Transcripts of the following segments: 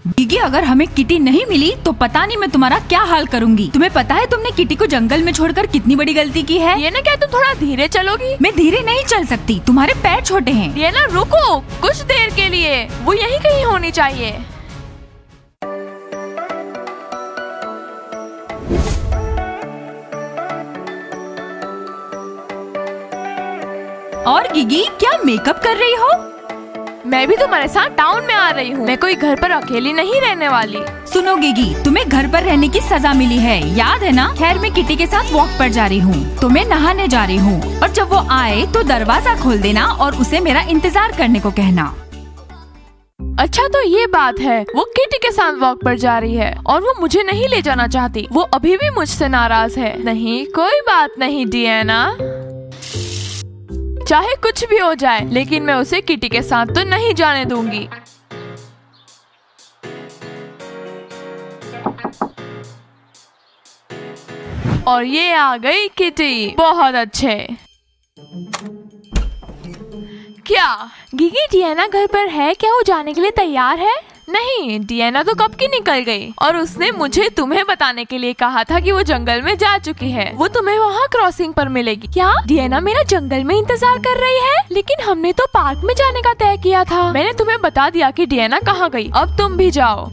Gigi, अगर हमें kitty नहीं मिली तो पता नहीं मैं तुम्हारा क्या हाल करूंगी। तुम्हें पता है तुमने किटी को जंगल में छोड़कर कितनी बड़ी गलती की है। ये ना, क्या तुम थोड़ा धीरे चलोगी? मैं धीरे नहीं चल सकती, तुम्हारे पैर छोटे हैं। ये ना, रुको कुछ देर के लिए, वो यहीं कहीं होनी चाहिए। और गिगी, क्या मेकअप कर रही हो? मैं भी तुम्हारे साथ टाउन में आ रही हूँ। मैं कोई घर पर अकेली नहीं रहने वाली। सुनो गिगी, तुम्हें घर पर रहने की सजा मिली है, याद है ना? खैर, मैं किटी के साथ वॉक पर जा रही हूँ, तो मैं नहाने जा रही हूँ, और जब वो आए तो दरवाजा खोल देना और उसे मेरा इंतजार करने को कहना। अच्छा, तो ये बात है। वो किटी के साथ वॉक पर जा रही है और वो मुझे नहीं ले जाना चाहती। वो अभी भी मुझसे नाराज है। नहीं, कोई बात नहीं डियाना, चाहे कुछ भी हो जाए, लेकिन मैं उसे किटी के साथ तो नहीं जाने दूंगी। और ये आ गई किटी। बहुत अच्छे। क्या गिगी, डियाना घर पर है क्या? वो जाने के लिए तैयार है? नहीं, डियाना तो कब की निकल गई और उसने मुझे तुम्हें बताने के लिए कहा था कि वो जंगल में जा चुकी है। वो तुम्हें वहाँ क्रॉसिंग पर मिलेगी। क्या डियाना मेरा जंगल में इंतजार कर रही है? लेकिन हमने तो पार्क में जाने का तय किया था। मैंने तुम्हें बता दिया कि डियाना कहाँ गई। अब तुम भी जाओ।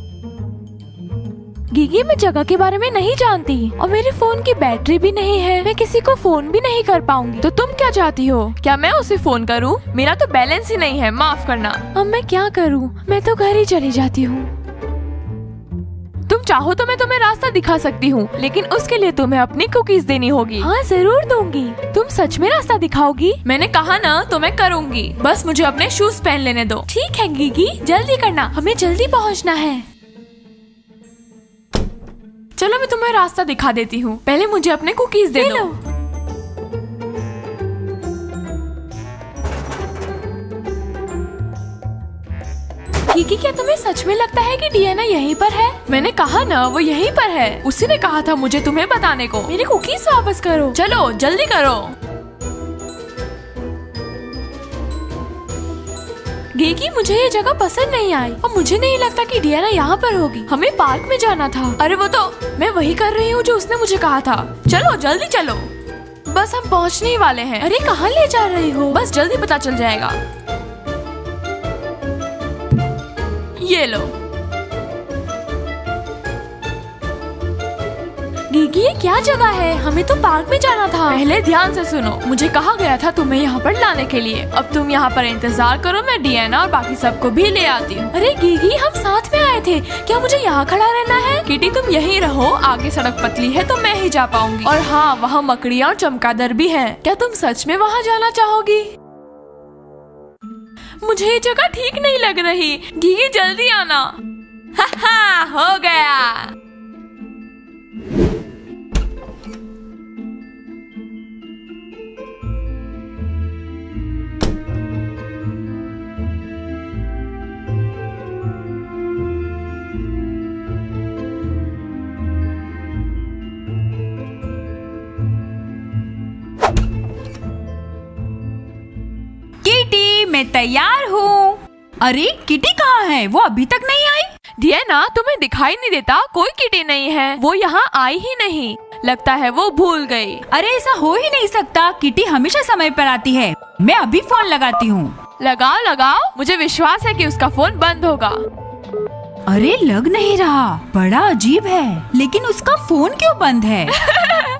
गिगी, मैं जगह के बारे में नहीं जानती और मेरे फोन की बैटरी भी नहीं है। मैं किसी को फोन भी नहीं कर पाऊंगी। तो तुम क्या चाहती हो? क्या मैं उसे फोन करूं? मेरा तो बैलेंस ही नहीं है, माफ करना। अब मैं क्या करूं? मैं तो घर ही चली जाती हूँ। तुम चाहो तो मैं तुम्हें रास्ता दिखा सकती हूँ, लेकिन उसके लिए तुम्हें अपनी कुकीज देनी होगी। हाँ, जरूर दूंगी। तुम सच में रास्ता दिखाओगी? मैंने कहा ना, तो मैं करूँगी। बस मुझे अपने शूज पहन लेने दो। ठीक है गिगी, जल्दी करना, हमें जल्दी पहुँचना है। चलो, मैं तुम्हें रास्ता दिखा देती हूँ। पहले मुझे अपने कुकीज दे दो। गिगी, क्या तुम्हें सच में लगता है कि डियाना यहीं पर है? मैंने कहा ना, वो यहीं पर है। उसी ने कहा था मुझे तुम्हें बताने को। मेरी कुकीज वापस करो। चलो जल्दी करो। गिगी, मुझे ये जगह पसंद नहीं आई और मुझे नहीं लगता कि डियाना यहाँ पर होगी। हमें पार्क में जाना था। अरे वो तो मैं वही कर रही हूँ जो उसने मुझे कहा था। चलो जल्दी चलो, बस हम पहुँचने ही वाले हैं। अरे कहाँ ले जा रही हो? बस जल्दी पता चल जाएगा। ये लो। गिगी, ये क्या जगह है? हमें तो पार्क में जाना था। पहले ध्यान से सुनो, मुझे कहा गया था तुम्हें यहाँ पर लाने के लिए। अब तुम यहाँ पर इंतजार करो, मैं डियाना और बाकी सबको भी ले आती हूँ। अरे गिगी, हम साथ में आए थे, क्या मुझे यहाँ खड़ा रहना है? किटी, तुम यहीं रहो, आगे सड़क पतली है तो मैं ही जा पाऊंगी। और हाँ, वहाँ मकड़ियाँ और चमगादड़ भी हैं। क्या तुम सच में वहाँ जाना चाहोगी? मुझे ये जगह ठीक नहीं लग रही। गिगी, जल्दी आना। हा, हो गया। किटी, मैं तैयार हूँ। अरे किटी कहाँ है? वो अभी तक नहीं आई। डियाना, तुम्हें दिखाई नहीं देता? कोई किटी नहीं है। वो यहाँ आई ही नहीं। लगता है वो भूल गई। अरे ऐसा हो ही नहीं सकता, किटी हमेशा समय पर आती है। मैं अभी फोन लगाती हूँ। लगाओ लगाओ, मुझे विश्वास है कि उसका फोन बंद होगा। अरे लग नहीं रहा, बड़ा अजीब है। लेकिन उसका फोन क्यों बंद है?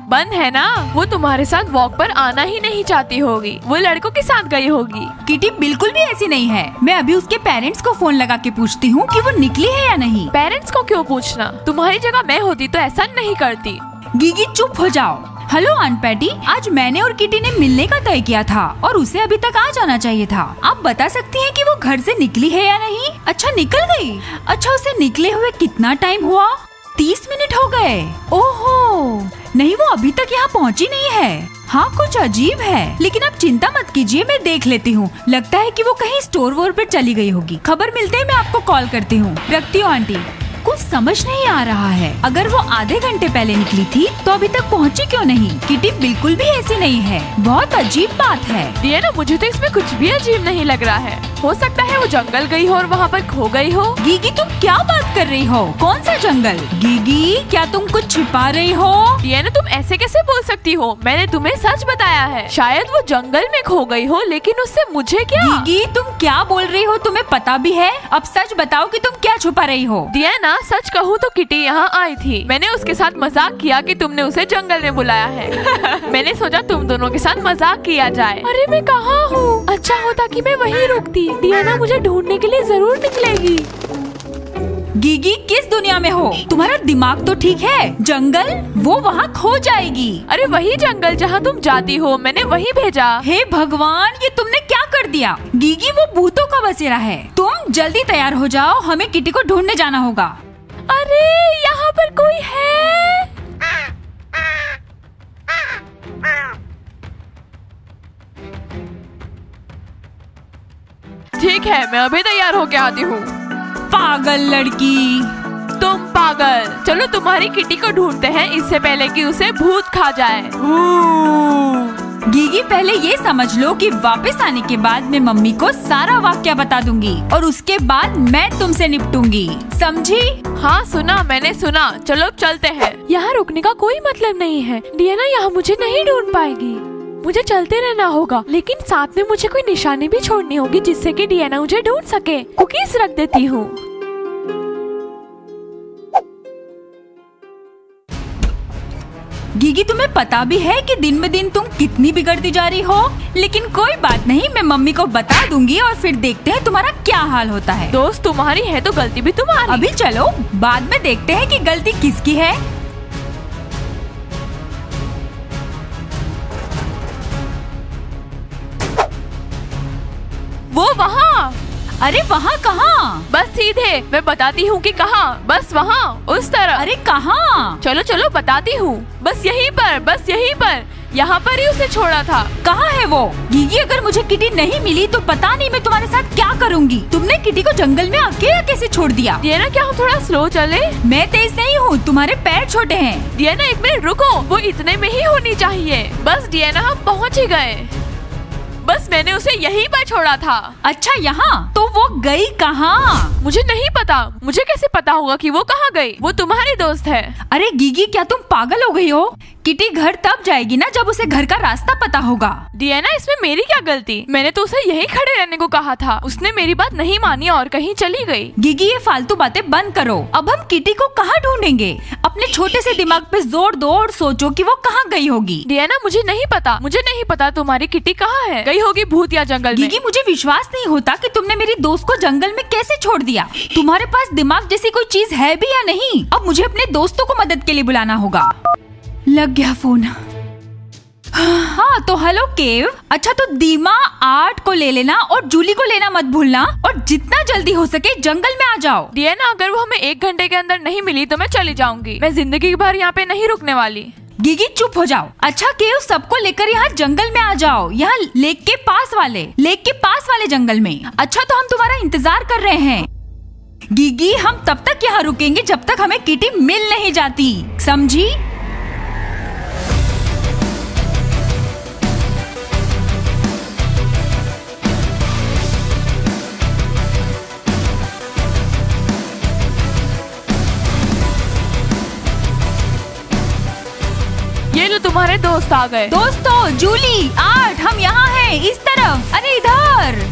बंद है ना, वो तुम्हारे साथ वॉक पर आना ही नहीं चाहती होगी। वो लड़कों के साथ गई होगी। किटी बिल्कुल भी ऐसी नहीं है। मैं अभी उसके पेरेंट्स को फोन लगा के पूछती हूँ कि वो निकली है या नहीं। पेरेंट्स को क्यों पूछना? तुम्हारी जगह मैं होती तो ऐसा नहीं करती। गिगी, चुप हो जाओ। हेलो आंट पैटी, आज मैंने और किटी ने मिलने का तय किया था और उसे अभी तक आ जाना चाहिए था। आप बता सकती हैं कि वो घर से निकली है या नहीं? अच्छा, निकल गई। अच्छा, उसे निकले हुए कितना टाइम हुआ? 30 मिनट हो गए। ओहो, नहीं, वो अभी तक यहाँ पहुँची नहीं है। हाँ, कुछ अजीब है, लेकिन आप चिंता मत कीजिए, मैं देख लेती हूँ। लगता है कि वो कहीं स्टोर वोर पर चली गई होगी। खबर मिलते ही मैं आपको कॉल करती हूँ। रखती हूँ आंटी। कुछ समझ नहीं आ रहा है। अगर वो आधे घंटे पहले निकली थी तो अभी तक पहुंची क्यों नहीं? किटी बिल्कुल भी ऐसी नहीं है, बहुत अजीब बात है। डियाना, मुझे तो इसमें कुछ भी अजीब नहीं लग रहा है। हो सकता है वो जंगल गई हो और वहाँ पर खो गई हो। गीगी, तुम क्या बात कर रही हो? कौन सा जंगल? गीगी, क्या तुम कुछ छिपा रही हो? डियाना, तुम ऐसे कैसे बोल सकती हो? मैंने तुम्हें सच बताया है। शायद वो जंगल में खो गई हो, लेकिन उससे मुझे क्या? गीगी, तुम क्या बोल रही हो? तुम्हें पता भी है? अब सच बताओ कि तुम क्या छुपा रही हो? डियाना, सच कहूँ तो किटी यहाँ आई थी। मैंने उसके साथ मजाक किया कि तुमने उसे जंगल में बुलाया है। मैंने सोचा तुम दोनों के साथ मजाक किया जाए। अरे मैं कहाँ हूँ? अच्छा होता कि मैं वहीं रुकती। डियाना मुझे ढूंढने के लिए जरूर निकलेगी। गीगी, किस दुनिया में हो? तुम्हारा दिमाग तो ठीक है? जंगल, वो वहाँ खो जाएगी। अरे वही जंगल जहाँ तुम जाती हो, मैंने वही भेजा। हे भगवान, ये तुमने क्या कर दिया? गीगी, वो भूतों का बसेरा है। तुम जल्दी तैयार हो जाओ, हमें किटी को ढूंढने जाना होगा। अरे यहाँ पर कोई है? ठीक है, मैं अभी तैयार होके आती हूँ। पागल लड़की, तुम पागल। चलो तुम्हारी किटी को ढूंढते हैं, इससे पहले कि उसे भूत खा जाए। गीगी, पहले ये समझ लो कि वापस आने के बाद मैं मम्मी को सारा वाक्या बता दूंगी और उसके बाद मैं तुमसे निपटूंगी, समझी? हाँ सुना, मैंने सुना। चलो अब चलते हैं। यहाँ रुकने का कोई मतलब नहीं है। डियाना यहाँ मुझे नहीं ढूंढ पाएगी। मुझे चलते रहना होगा, लेकिन साथ में मुझे कोई निशानी भी छोड़नी होगी जिससे कि डियाना मुझे ढूंढ सके। कुकीज रख देती हूँ। गीगी, तुम्हें पता भी है कि दिन में दिन तुम कितनी बिगड़ती जा रही हो? लेकिन कोई बात नहीं, मैं मम्मी को बता दूंगी और फिर देखते हैं तुम्हारा क्या हाल होता है। दोस्त तुम्हारी है तो गलती भी तुम्हारी। अभी चलो, बाद में देखते हैं कि गलती किसकी है। वो वहाँ। अरे वहाँ कहाँ? बस सीधे, मैं बताती हूँ कि कहाँ। बस वहाँ, उस तरफ। अरे कहाँ? चलो चलो बताती हूँ। बस यहीं पर, बस यहीं पर। यहाँ पर ही उसे छोड़ा था। कहाँ है वो? गीगी, अगर मुझे किटी नहीं मिली तो पता नहीं मैं तुम्हारे साथ क्या करूँगी। तुमने किटी को जंगल में अकेला कैसे छोड़ दिया? डियाना, क्या हम थोड़ा स्लो चले? मैं तेज नहीं हूँ, तुम्हारे पैर छोटे हैं। डियाना एक मिनट रुको, वो इतने में ही होनी चाहिए। बस डियाना, हम पहुँच ही गए। बस मैंने उसे यहीं पर छोड़ा था। अच्छा, यहाँ? तो वो गई कहाँ? मुझे नहीं पता। मुझे कैसे पता होगा कि वो कहाँ गई? वो तुम्हारी दोस्त है। अरे गीगी, क्या तुम पागल हो गई हो? किटी घर तब जाएगी ना जब उसे घर का रास्ता पता होगा। डियाना, इसमें मेरी क्या गलती? मैंने तो उसे यहीं खड़े रहने को कहा था। उसने मेरी बात नहीं मानी और कहीं चली गई। गीगी, ये फालतू बातें बंद करो। अब हम किटी को कहाँ ढूंढेंगे? अपने छोटे से दिमाग पे जोर दो और सोचो कि वो कहाँ गई होगी। डियाना, मुझे नहीं पता। मुझे नहीं पता तुम्हारी किटी कहाँ है। गई होगी भूत या जंगल में। गीगी, मुझे विश्वास नहीं होता कि तुमने मेरी दोस्त को जंगल में कैसे छोड़ दिया। तुम्हारे पास दिमाग जैसी कोई चीज है भी या नहीं? अब मुझे अपने दोस्तों को मदद के लिए बुलाना होगा। लग गया फोन। हाँ तो हेलो केव। अच्छा तो दीमा, आर्ट को ले लेना और जूली को लेना मत भूलना और जितना जल्दी हो सके जंगल में आ जाओ। डियाना, अगर वो हमें 1 घंटे के अंदर नहीं मिली तो मैं चली जाऊंगी। मैं जिंदगी भर यहाँ पे नहीं रुकने वाली। गीगी, चुप हो जाओ। अच्छा केव, सबको लेकर यहाँ जंगल में आ जाओ, यहाँ लेक के पास वाले जंगल में। अच्छा तो हम तुम्हारा इंतजार कर रहे हैं। गीगी, हम तब तक यहाँ रुकेंगे जब तक हमें किटी मिल नहीं जाती, समझी? ये लो, तुम्हारे दोस्त आ गए। दोस्तों, जूली, आर्ट, हम यहाँ हैं, इस तरफ। अरे इधर।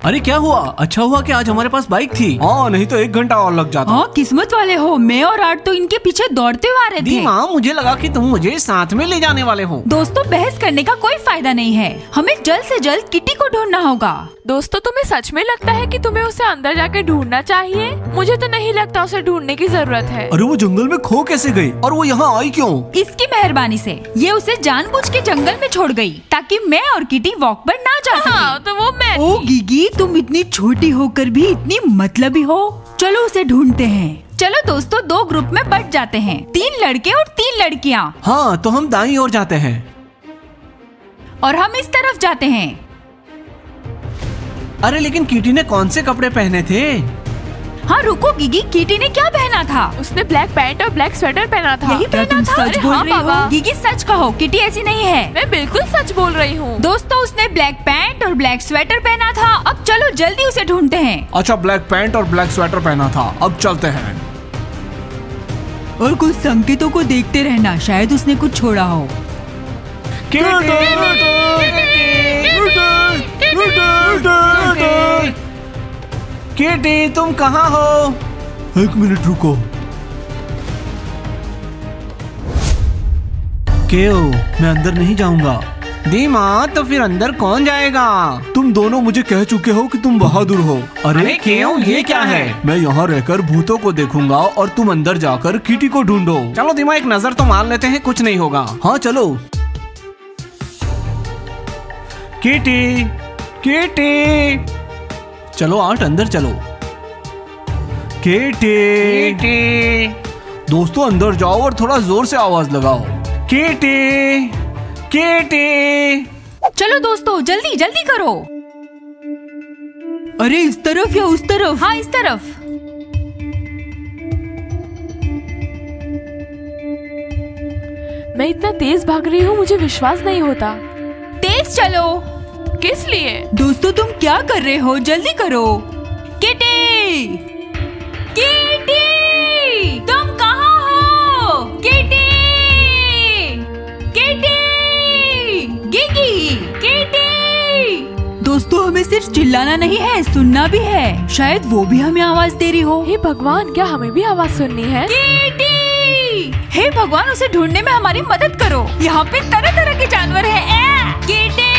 अरे क्या हुआ? अच्छा हुआ कि आज हमारे पास बाइक थी। हाँ, नहीं तो 1 घंटा और लग जाता। हाँ, किस्मत वाले हो। मैं और आर्ट तो इनके पीछे दौड़ते हुए आ रहे थे। दीमा, मुझे लगा कि तुम मुझे साथ में ले जाने वाले हो। दोस्तों, बहस करने का कोई फायदा नहीं है। हमें जल्द से जल्द किटी को ढूंढना होगा। दोस्तों, तुम्हें सच में लगता है कि तुम्हें उसे अंदर जाके ढूंढना चाहिए? मुझे तो नहीं लगता उसे ढूंढने की जरूरत है। अरे वो जंगल में खो कैसे गई और वो यहाँ आई क्यों? इसकी मेहरबानी से। ये उसे जानबूझ के जंगल में छोड़ गई ताकि मैं और किटी वॉक पर ना जा सके। हाँ, तो वो मैं ओ थी। गीगी, तुम इतनी छोटी होकर भी इतनी मतलबी हो। चलो उसे ढूंढते हैं। चलो दोस्तों, 2 ग्रुप में बट जाते हैं, 3 लड़के और 3 लड़कियाँ। हाँ, तो हम दाईं ओर जाते हैं और हम इस तरफ जाते हैं। अरे लेकिन कीटी ने कौन से कपड़े पहने थे? हाँ रुको गिगी, कीटी ने क्या पहना था? उसने ब्लैक पैंट और ब्लैक स्वेटर पहना था। यही क्या पहना तुम था? सच अरे बोल हाँ रही हो? बाबा। गिगी सच कहो, कीटी ऐसी नहीं है। मैं बिल्कुल सच बोल रही हूँ। दोस्तों उसने ब्लैक पैंट और ब्लैक स्वेटर पहना था। अब चलो जल्दी उसे ढूंढते हैं। अच्छा ब्लैक पैंट और ब्लैक स्वेटर पहना था, अब चलते हैं। और कुछ संकेतों को देखते रहना, शायद उसने कुछ छोड़ा हो। कीटी तुम कहाँ हो? एक मिनट रुको। क्यों? मैं अंदर नहीं जाऊंगा। दीमा तो फिर अंदर कौन जाएगा? तुम दोनों मुझे कह चुके हो कि तुम बहादुर हो। अरे क्यों, ये क्या है? मैं यहाँ रहकर भूतों को देखूंगा और तुम अंदर जाकर कीटी को ढूंढो। चलो दीमा एक नजर तो मार लेते हैं, कुछ नहीं होगा। हाँ चलो। कीटी, कीटी, चलो आठ अंदर चलो। कीटी, दोस्तों अंदर जाओ और थोड़ा जोर से आवाज लगाओ। कीटी, कीटी। चलो दोस्तों जल्दी जल्दी करो। अरे इस तरफ या उस तरफ? हाँ इस तरफ। मैं इतना तेज भाग रही हूँ, मुझे विश्वास नहीं होता। तेज चलो। किस लिए? दोस्तों तुम क्या कर रहे हो? जल्दी करो। किटी, किटी, तुम कहाँ हो? Kitty, kitty, Gigi, kitty. दोस्तों हमें सिर्फ चिल्लाना नहीं है, सुनना भी है। शायद वो भी हमें आवाज दे रही हो। हे भगवान, क्या हमें भी आवाज सुननी है? किटी, हे भगवान उसे ढूंढने में हमारी मदद करो। यहाँ पे तरह तरह के जानवर हैं। किटी,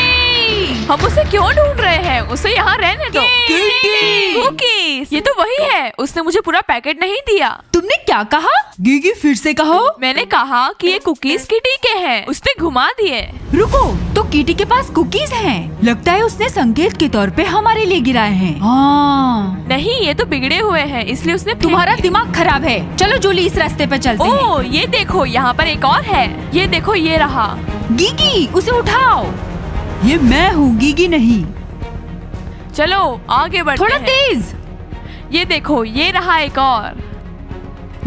हम उसे क्यों ढूंढ रहे हैं? उसे यहाँ रहने दो। किटी, कुकीज, ये तो वही है। उसने मुझे पूरा पैकेट नहीं दिया। तुमने क्या कहा? गिगी फिर से कहो। मैंने कहा कि ये कुकीज किटी के हैं। उसने घुमा दिए। रुको, तो कीटी के पास कुकीज हैं। लगता है उसने संकेत के तौर पे हमारे लिए गिराए हैं। हाँ। नहीं, ये तो बिगड़े हुए हैं, इसलिए उसने फेंक तुम्हारा दिए। दिमाग खराब है। चलो जूली इस रास्ते पे चलते हैं। ओह, ये देखो, यहाँ पर एक और है। ये देखो, ये रहा। गिगी उसे उठाओ। ये मैं हूँ, गिगी नहीं। चलो आगे बढ़ते थोड़ा हैं। तेज। ये देखो, ये रहा एक और।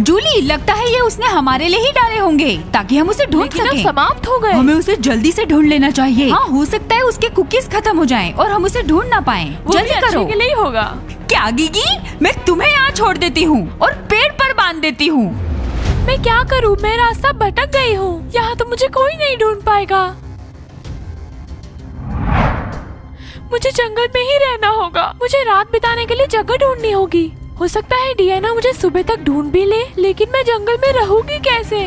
जूली लगता है ये उसने हमारे लिए ही डाले होंगे ताकि हम उसे ढूंढ लेकिन अब सकें। समाप्त हो गए। हमें उसे जल्दी से ढूंढ लेना चाहिए। हाँ हो सकता है उसके कुकीज खत्म हो जाएं और हम उसे ढूंढ ना पाएं। वो भी जल्दी अच्छे करो। के लिए ही होगा। क्या गिगी, मैं तुम्हें यहाँ छोड़ देती हूँ और पेड़ पर बांध देती हूँ। मैं क्या करूँ? मैं रास्ता भटक गई हूँ। यहाँ तो मुझे कोई नहीं ढूंढ पाएगा। मुझे जंगल में ही रहना होगा। मुझे रात बिताने के लिए जगह ढूंढनी होगी। हो सकता है डियाना मुझे सुबह तक ढूंढ भी ले, लेकिन मैं जंगल में रहूंगी कैसे?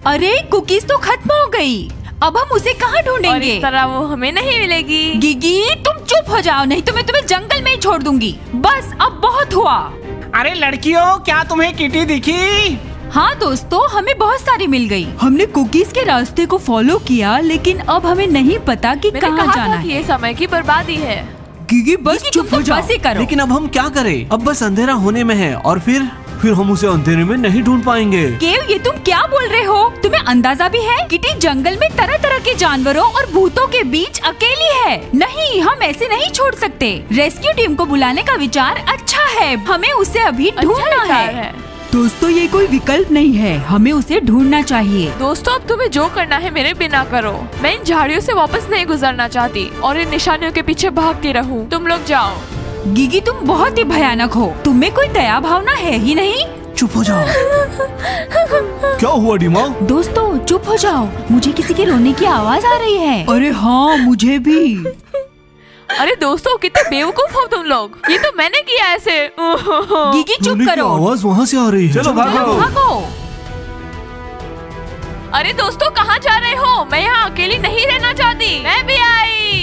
अरे कुकीज तो खत्म हो गई। अब हम उसे कहाँ और ढूंढेंगे? इस तरह वो हमें नहीं मिलेगी। गिगी तुम चुप हो जाओ, नहीं तो मैं तुम्हें जंगल में ही छोड़ दूंगी। बस अब बहुत हुआ। अरे लड़कियों, क्या तुम्हें किटी दिखी? हाँ दोस्तों, हमें बहुत सारी मिल गई। हमने कुकीज के रास्ते को फॉलो किया, लेकिन अब हमें नहीं पता कि मैंने कहाँ कहा जाना था कि है। ये समय की बर्बादी है। गिगी बस चुप हो जाओ। बस ही करो। लेकिन अब हम क्या करें? अब बस अंधेरा होने में है और फिर हम उसे अंधेरे में नहीं ढूंढ पाएंगे। केव ये तुम क्या बोल रहे हो? तुम्हें अंदाजा भी है? किटी जंगल में तरह तरह के जानवरों और भूतों के बीच अकेली है। नहीं, हम ऐसे नहीं छोड़ सकते। रेस्क्यू टीम को बुलाने का विचार अच्छा है। हमें उसे अभी ढूंढना विचार है। दोस्तों ये कोई विकल्प नहीं है, हमें उसे ढूंढना चाहिए। दोस्तों अब तुम्हें जो करना है मेरे बिना करो। मैं इन झाड़ियों से वापस नहीं गुजरना चाहती और इन निशानियों के पीछे भागती रहूं। तुम लोग जाओ। गिगी तुम बहुत ही भयानक हो। तुम्हें कोई दया भावना है ही नहीं। चुप हो जाओ। क्या हुआ डीमा? दोस्तों चुप हो जाओ, मुझे किसी के रोने की आवाज आ रही है। अरे हाँ मुझे भी। अरे दोस्तों कितने बेवकूफ हो तुम लोग। ये तो मैंने किया ऐसे। गिगी चुप रोने की करो। आवाज वहाँ से आ रही है। चलो भागो। भागो। अरे दोस्तों कहाँ जा रहे हो? मैं यहाँ अकेली नहीं रहना चाहती। मैं भी आई।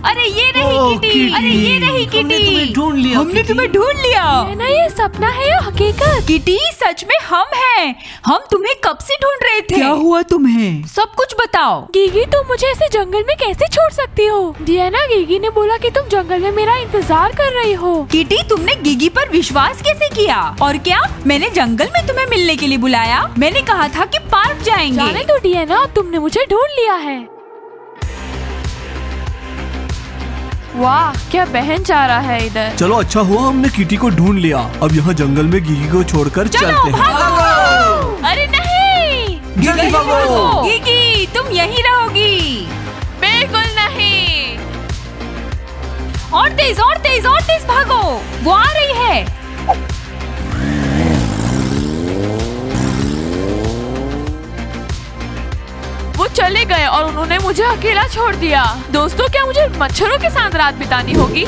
अरे ये रही ओह, किटी। अरे ये रही किटी। हमने तुम्हें ढूंढ लिया। हमने तुम्हें ढूंढ लिया। ना ये सपना है या हकीकत? किटी सच में हम हैं। हम तुम्हें कब से ढूंढ रहे थे। क्या हुआ तुम्हें? सब कुछ बताओ। गीगी तुम मुझे ऐसे जंगल में कैसे छोड़ सकती हो? डियाना गीगी ने बोला कि तुम जंगल में मेरा इंतजार कर रही हो। किटी तुमने गीगी पर विश्वास कैसे किया? और क्या मैंने जंगल में तुम्हें मिलने के लिए बुलाया? मैंने कहा था कि पार्क जाएंगे। जाने दो डियाना, अब तुमने मुझे ढूंढ लिया है। वाह क्या बहन चाह रहा है इधर। चलो अच्छा हुआ हमने किटी को ढूंढ लिया। अब यहाँ जंगल में गीगी को छोड़कर चलो चलते हैं। भागो। अरे नहीं, जल्दी भागो। गीगी तुम यहीं रहोगी। बिल्कुल नहीं। और तेज और तेज और तेज भागो, वो आ रही है। वो चले गए और उन्होंने मुझे अकेला छोड़ दिया। दोस्तों क्या मुझे मच्छरों के साथ रात बितानी होगी?